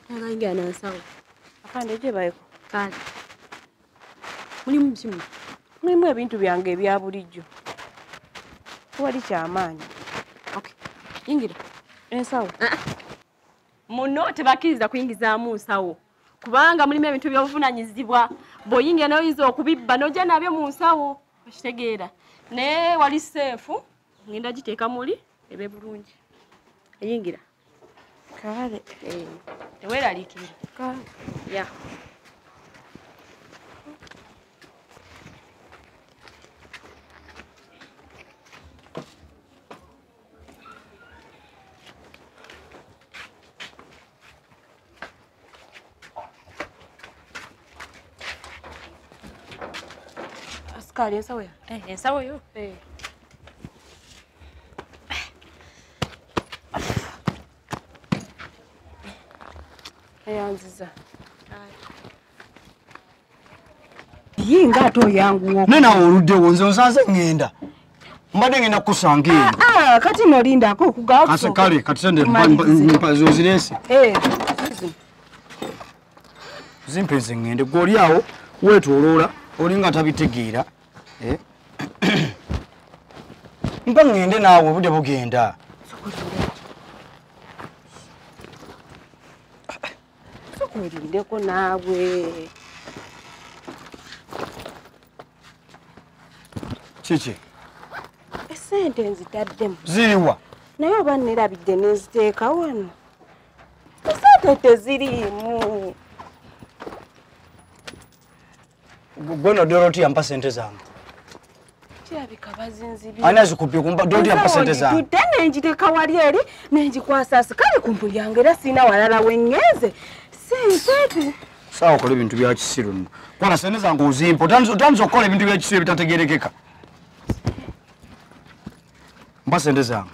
Nagaingia na sawa. Afande je bayiko. Kale. Muli msimu. Mulimu ebintu byange ebya bulijjo. Wali kyamaanyi. Okay. Ingira. Ensawo. Muno tebakiriza kuyingizaamu nsawo. Kubanga mulimu ebintu by'obuvunanyizibwa. Bw'oyingira n'oyinza okubibba n'ojja nabyo mu nsawo. Okitegeera. Ne wali seefu. Ngenda giteeka muli ebe bulungi. Yingira. Kale. Teweeraliikirira. Kale. Ya. Askari ensawo ya. Ensawo yo. Eyanziza. Yinga ato yangu. Nena oludde wonze onsanze ngenda. Mbadde ngenda kusanga eno. Kati nolinda ko kugawo. Kase kale kati sende mpazo zirese. Zimpenze ngende goli awo wetoloola olinga tabitegeera. Mpa ngende naawe budde bugenda. Sokulindeko naawe. Kiki? Esente nzitaddemu. Ziriwa? Naye oba nerabidde neziteeka wano. Esente teziriimu. Gwe Dorothy yampa sente zange. Kirabika bazinzibye. Ani azikupye kumpa Dorothy yampa sente zange. Tutende njiteeka wali eri nenjikwasa asikali ku mpuli yange era sina walala wennyeze. Sente. Sawa okole ebintu bya kisiru nno. Kwana sente zange ozimpa. Otandiza okukola ebintu bya kisiru ebitategeerekeka. Mpa sente zange.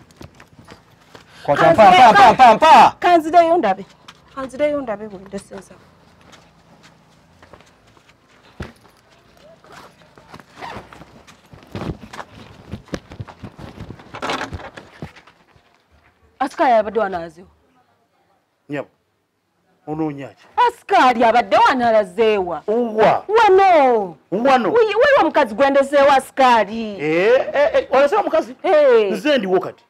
Kwata mpa. Kanzireyo ndabe. Kanzireyo ndabe bwende sensa. Askari abadde wanalazeewa. Nyabo. Onoonyaaki. Askari abadde wanalazeewa. Uwa. Wano. Wano. Wewe omukazi gwendeseewa askari. Olaseewa mukazi? Nze ndiwo kati.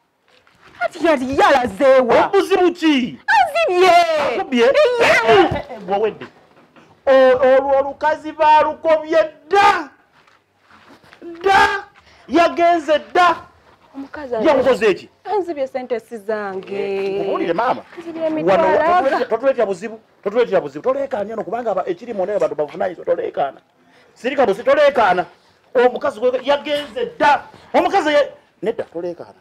Ati yali yalazeewa. Obuzibu ki? Azibye. Akubye? Gwewedde. Olwo olukazi baalukobye dda. Yagenze dda. Omukazi yamukoze eki? Anzibye sente sizange. Obulire mama. Totuleetera buzibu. Toleekaana eno kubanga ekirimu naye bantu bavunaanyizibwa toleekaana. Sirika busi toleekaana. Omukazi yagenze dda. Omukazi nedda toleekaana.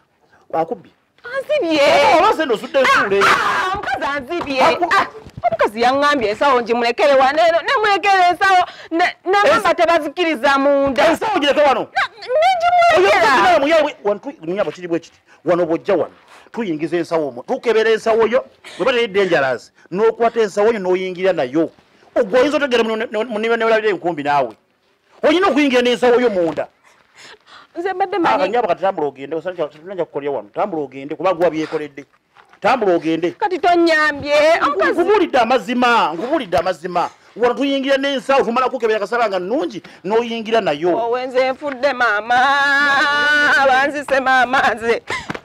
Akubbye. Anzibye. Oba sente osudde ensuule. Omukazi anzibye. Omukazi yaŋŋambye ensawo ngimulekere wano eno nemulekere ensawo nemamba tebazikiriza munda. Ensawo gireke wano. Nyabo kiri bwe kiti wano bwojja wano tuyingiza ensawo omwo tukebera ensawo yo bwe bata dangerous n'okwata ensawo yo n'oyingira nayo ogwo oyinza otegera munime newalabira enkumbi naawe oyina okuyingira n'ensawo yo munda. Nze mbadde manyi nyabo kati tambula ogende osananja kukolya wano tambula ogende kuba gwa byekoledde tambula ogende kati tonyambye omukazi nkubulidde amazima wano tuyingira n'ensawo tumala kukebera kasaba nga nnungi n'oyingira nayo. Owenze nfudde maama banzise maama nze